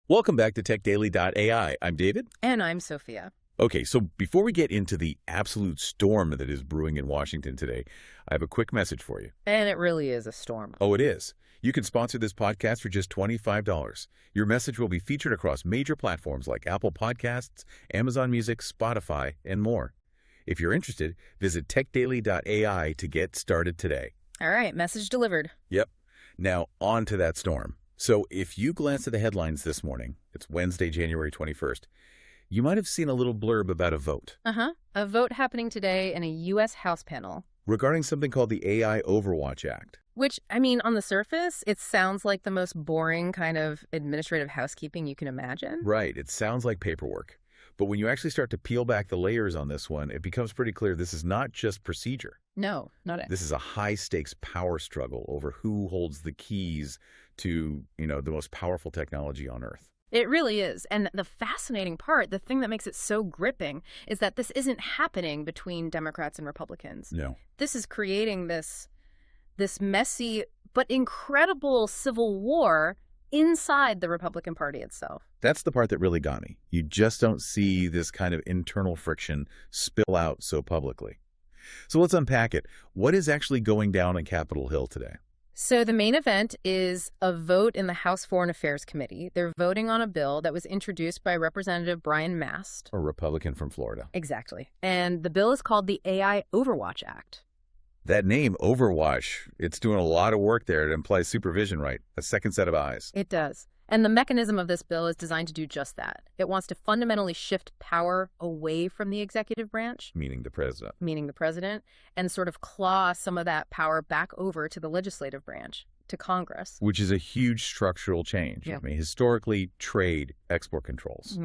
Welcome back to TechDaily.ai. I'm David. And I'm Sophia. Okay, so before we get into the absolute storm that is brewing in Washington today, I have a quick message for you. And it really is a storm. Oh, it is. You can sponsor this podcast for just $25. Your message will be featured across major platforms like Apple Podcasts, Amazon Music, Spotify, and more. If you're interested, visit TechDaily.ai to get started today. All right, message delivered. Yep. Now, on to that storm. So if you glance at the headlines this morning, it's Wednesday, January 21st, you might have seen a little blurb about a vote. A vote happening today in a U.S. House panel. Regarding something called the AI Overwatch Act. Which, I mean, on the surface, it sounds like the most boring kind of administrative housekeeping you can imagine. Right. It sounds like paperwork. But when you actually start to peel back the layers on this one, it becomes pretty clear this is not just procedure. No, not it. This is a high-stakes power struggle over who holds the keys to, the most powerful technology on Earth. It really is. And the fascinating part, the thing that makes it so gripping, is that this isn't happening between Democrats and Republicans. No. This is creating this messy but incredible civil war inside the Republican Party itself. That's the part that really got me. You just don't see this kind of internal friction spill out so publicly. So let's unpack it. What is actually going down on Capitol Hill today? So the main event is a vote in the House Foreign Affairs Committee. They're voting on a bill that was introduced by Representative Brian Mast. A Republican from Florida. Exactly. And the bill is called the AI Overwatch Act. That name, Overwatch, it's doing a lot of work there. It implies supervision, right? A second set of eyes. It does. And the mechanism of this bill is designed to do just that. It wants to fundamentally shift power away from the executive branch. Meaning the president. Meaning the president, and sort of claw some of that power back over to the legislative branch, to Congress. Which is a huge structural change. Yeah. I mean, historically, trade, export controls.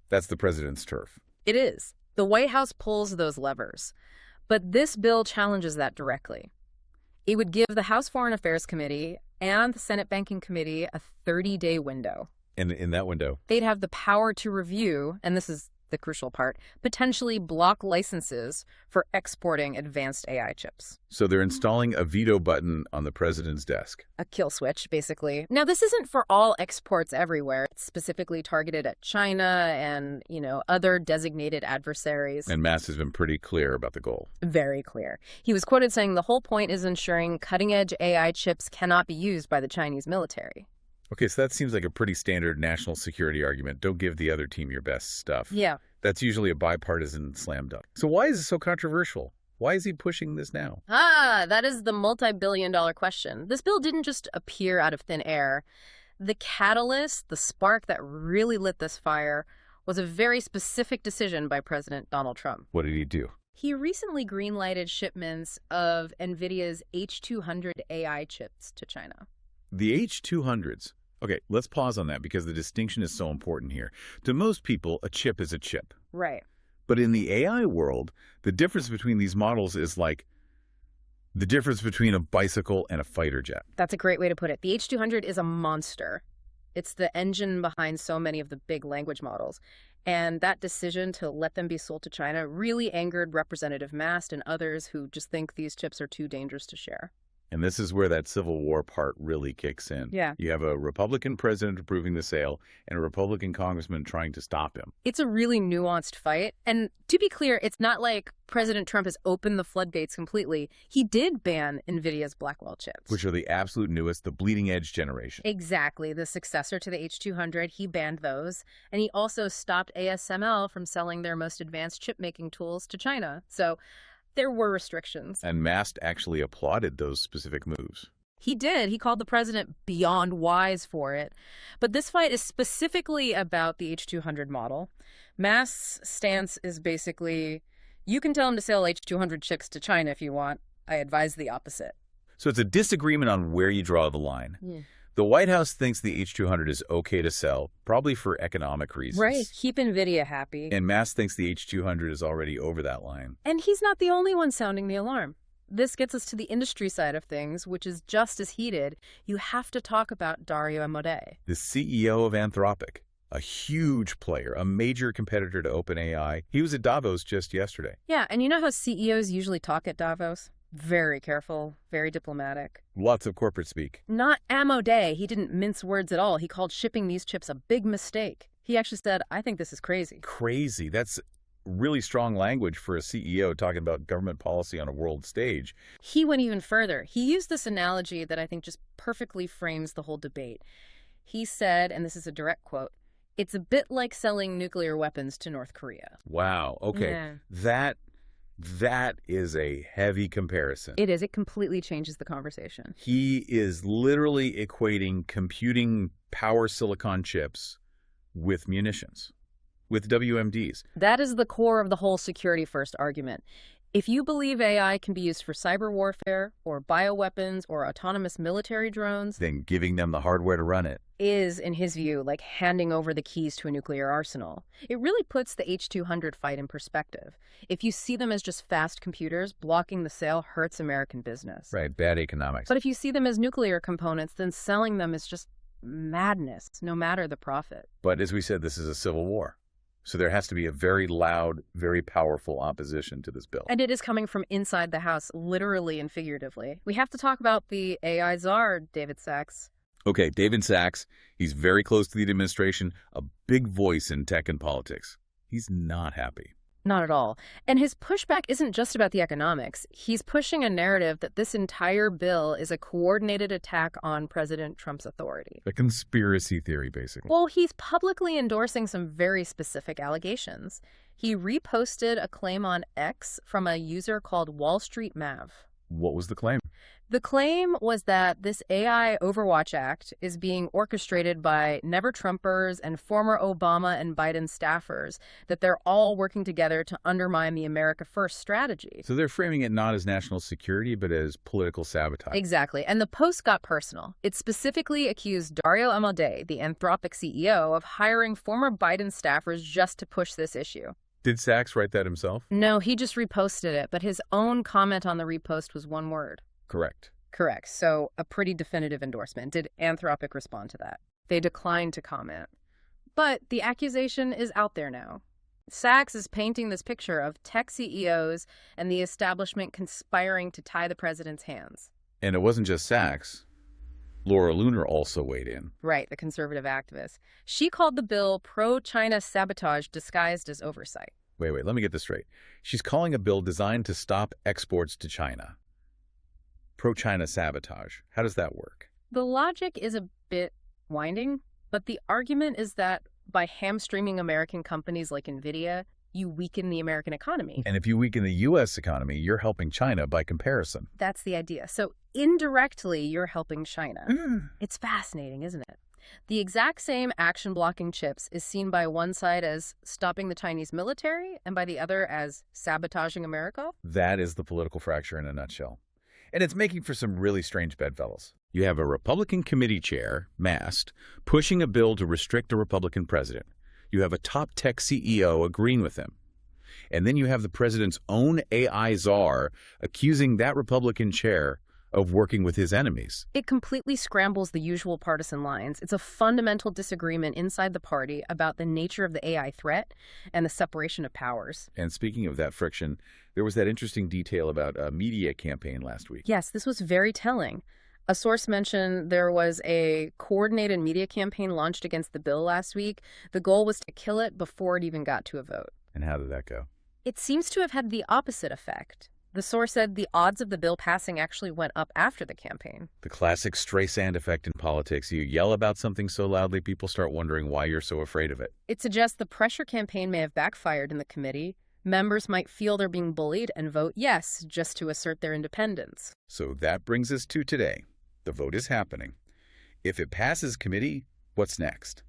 That's the president's turf. It is. The White House pulls those levers. But this bill challenges that directly. It would give the House Foreign Affairs Committee and the Senate Banking Committee a 30-day window. And in that window, they'd have the power to review, and this is the crucial part, potentially block licenses for exporting advanced AI chips. So they're installing a veto button on the president's desk. A kill switch, basically. Now, this isn't for all exports everywhere. It's specifically targeted at China and, other designated adversaries. And Mast has been pretty clear about the goal. Very clear. He was quoted saying the whole point is ensuring cutting-edge AI chips cannot be used by the Chinese military. Okay, so that seems like a pretty standard national security argument. Don't give the other team your best stuff. Yeah. That's usually a bipartisan slam dunk. So why is it so controversial? Why is he pushing this now? That is the multi-billion-dollar question. This bill didn't just appear out of thin air. The catalyst, the spark that really lit this fire, was a very specific decision by President Donald Trump. What did he do? He recently greenlighted shipments of Nvidia's H200 AI chips to China. The H200s. Okay, let's pause on that because the distinction is so important here. To most people, a chip is a chip. Right. But in the AI world, the difference between these models is like the difference between a bicycle and a fighter jet. That's a great way to put it. The H200 is a monster. It's the engine behind so many of the big language models. And that decision to let them be sold to China really angered Representative Mast and others who just think these chips are too dangerous to share. And this is where that Civil War part really kicks in. Yeah. You have a Republican president approving the sale and a Republican congressman trying to stop him. It's a really nuanced fight. And to be clear, it's not like President Trump has opened the floodgates completely. He did ban Nvidia's Blackwell chips. Which are the absolute newest, the bleeding edge generation. Exactly. The successor to the H200, he banned those. And he also stopped ASML from selling their most advanced chip-making tools to China. So there were restrictions. And Mast actually applauded those specific moves. He did. He called the president beyond wise for it. But this fight is specifically about the H200 model. Mast's stance is basically, you can tell him to sell H200 chips to China if you want. I advise the opposite. So it's a disagreement on where you draw the line. Yeah. The White House thinks the H200 is okay to sell, probably for economic reasons. Right. Keep Nvidia happy. And Mast thinks the H200 is already over that line. And he's not the only one sounding the alarm. This gets us to the industry side of things, which is just as heated. You have to talk about Dario Amodei. The CEO of Anthropic, a huge player, a major competitor to OpenAI. He was at Davos just yesterday. Yeah, and you know how CEOs usually talk at Davos? Very careful, very diplomatic. Lots of corporate speak. Not Amodei. He didn't mince words at all. He called shipping these chips a big mistake. He actually said, I think this is crazy. Crazy. That's really strong language for a CEO talking about government policy on a world stage. He went even further. He used this analogy that I think just perfectly frames the whole debate. He said, and this is a direct quote, "It's a bit like selling nuclear weapons to North Korea." Wow. Okay. Yeah. That is a heavy comparison. It is. It completely changes the conversation. He is literally equating computing power silicon chips with munitions, with WMDs. That is the core of the whole security first argument. If you believe AI can be used for cyber warfare or bioweapons or autonomous military drones, Then giving them the hardware to run it. is, in his view, like handing over the keys to a nuclear arsenal. It really puts the H200 fight in perspective. If you see them as just fast computers, blocking the sale hurts American business. Right, bad economics. But if you see them as nuclear components, then selling them is just madness, no matter the profit. But as we said, this is a civil war. So there has to be a very loud, very powerful opposition to this bill. And it is coming from inside the House, literally and figuratively. We have to talk about the AI czar, David Sachs. Okay, David Sachs, he's very close to the administration, a big voice in tech and politics. He's not happy. Not at all. And his pushback isn't just about the economics. He's pushing a narrative that this entire bill is a coordinated attack on President Trump's authority. A conspiracy theory, basically. Well, he's publicly endorsing some very specific allegations. He reposted a claim on X from a user called Wall Street Mav. What was the claim? The claim was that this AI Overwatch Act is being orchestrated by never-Trumpers and former Obama and Biden staffers, that they're all working together to undermine the America First strategy. So they're framing it not as national security, but as political sabotage. Exactly. And the post got personal. It specifically accused Dario Amodei, the Anthropic CEO, of hiring former Biden staffers just to push this issue. Did Sachs write that himself? No, he just reposted it, but his own comment on the repost was one word. Correct. Correct. So a pretty definitive endorsement. Did Anthropic respond to that? They declined to comment. But the accusation is out there now. Sachs is painting this picture of tech CEOs and the establishment conspiring to tie the president's hands. And it wasn't just Sachs. Laura Looner also weighed in. Right, the conservative activist. She called the bill pro-China sabotage disguised as oversight. Wait, let me get this straight. She's calling a bill designed to stop exports to China. Pro-China sabotage. How does that work? The logic is a bit winding, but the argument is that by hamstringing American companies like Nvidia, you weaken the American economy. And if you weaken the U.S. economy, you're helping China by comparison. That's the idea. So indirectly, you're helping China. It's fascinating, isn't it? The exact same action-blocking chips is seen by one side as stopping the Chinese military and by the other as sabotaging America. That is the political fracture in a nutshell. And it's making for some really strange bedfellows. You have a Republican committee chair, Mast, pushing a bill to restrict a Republican president. You have a top tech CEO agreeing with him. And then you have the president's own AI czar accusing that Republican chair of working with his enemies. It completely scrambles the usual partisan lines. It's a fundamental disagreement inside the party about the nature of the AI threat and the separation of powers. And speaking of that friction, there was that interesting detail about a media campaign last week. Yes, this was very telling. A source mentioned there was a coordinated media campaign launched against the bill last week. The goal was to kill it before it even got to a vote. And how did that go? It seems to have had the opposite effect. The source said the odds of the bill passing actually went up after the campaign. The classic Streisand effect in politics. You yell about something so loudly, people start wondering why you're so afraid of it. It suggests the pressure campaign may have backfired in the committee. Members might feel they're being bullied and vote yes, just to assert their independence. So that brings us to today. The vote is happening. If it passes committee, what's next?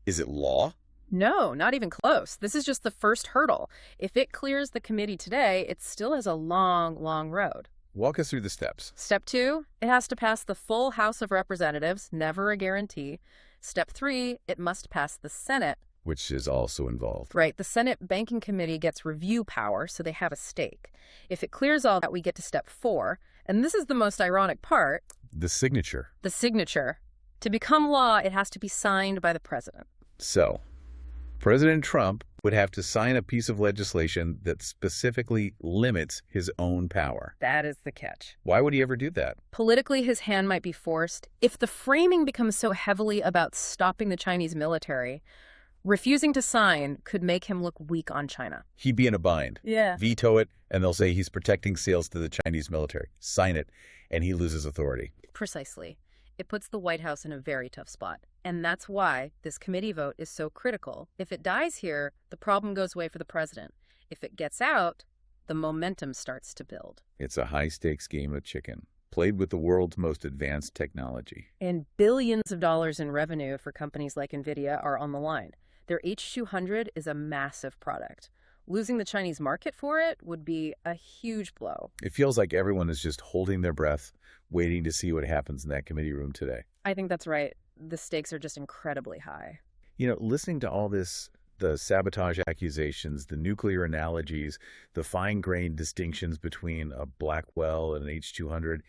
Is it law? No, not even close. This is just the first hurdle. If it clears the committee today, it still has a long, long road. Walk us through the steps. Step 2, it has to pass the full House of Representatives, never a guarantee. Step 3, it must pass the Senate. Which is also involved. Right. The Senate Banking Committee gets review power, so they have a stake. If it clears all that, we get to step 4. And this is the most ironic part. The signature. The signature. To become law, it has to be signed by the president. So, President Trump would have to sign a piece of legislation that specifically limits his own power. That is the catch. Why would he ever do that? Politically, his hand might be forced. If the framing becomes so heavily about stopping the Chinese military, refusing to sign could make him look weak on China. He'd be in a bind. Yeah. Veto it, and they'll say he's protecting sales to the Chinese military. Sign it, and he loses authority. Precisely. It puts the White House in a very tough spot. And that's why this committee vote is so critical. If it dies here, the problem goes away for the president. If it gets out, the momentum starts to build. It's a high-stakes game of chicken, played with the world's most advanced technology. And billions of dollars in revenue for companies like Nvidia are on the line. Their H200 is a massive product. Losing the Chinese market for it would be a huge blow. It feels like everyone is just holding their breath, waiting to see what happens in that committee room today. I think that's right. The stakes are just incredibly high. You know, listening to all this, the sabotage accusations, the nuclear analogies, the fine-grained distinctions between a Blackwell and an H200,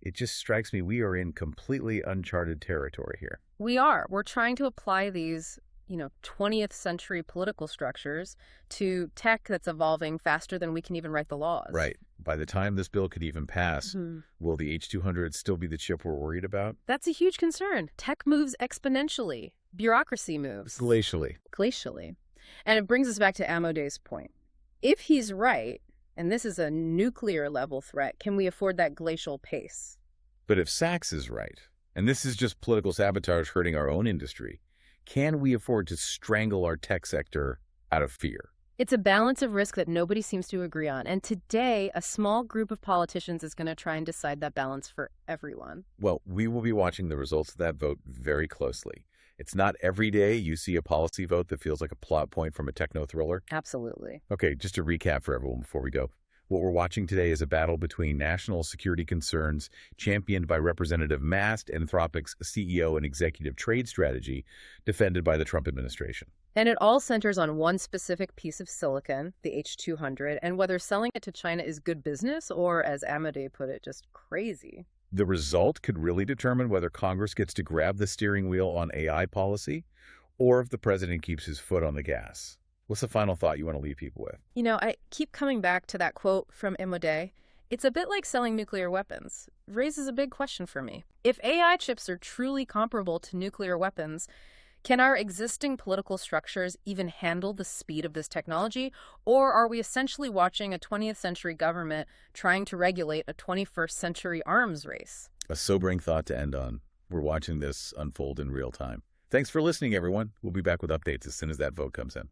it just strikes me we are in completely uncharted territory here. We are. We're trying to apply these 20th century political structures to tech that's evolving faster than we can even write the laws. Right. By the time this bill could even pass, will the H200 still be the chip we're worried about? That's a huge concern. Tech moves exponentially. Bureaucracy moves. Glacially. And it brings us back to Amodei's point. If he's right, and this is a nuclear level threat, can we afford that glacial pace? But if Sachs is right, and this is just political sabotage hurting our own industry, can we afford to strangle our tech sector out of fear? It's a balance of risk that nobody seems to agree on. And today, a small group of politicians is going to try and decide that balance for everyone. Well, we will be watching the results of that vote very closely. It's not every day you see a policy vote that feels like a plot point from a techno thriller. Absolutely. Okay, just to recap for everyone before we go. What we're watching today is a battle between national security concerns championed by Representative Mast, Anthropic's CEO and executive trade strategy, defended by the Trump administration. And it all centers on one specific piece of silicon, the H200, and whether selling it to China is good business or, as Amodei put it, just crazy. The result could really determine whether Congress gets to grab the steering wheel on AI policy or if the president keeps his foot on the gas. What's the final thought you want to leave people with? I keep coming back to that quote from Amodei. It's a bit like selling nuclear weapons. It raises a big question for me. If AI chips are truly comparable to nuclear weapons, can our existing political structures even handle the speed of this technology? Or are we essentially watching a 20th century government trying to regulate a 21st century arms race? A sobering thought to end on. We're watching this unfold in real time. Thanks for listening, everyone. We'll be back with updates as soon as that vote comes in.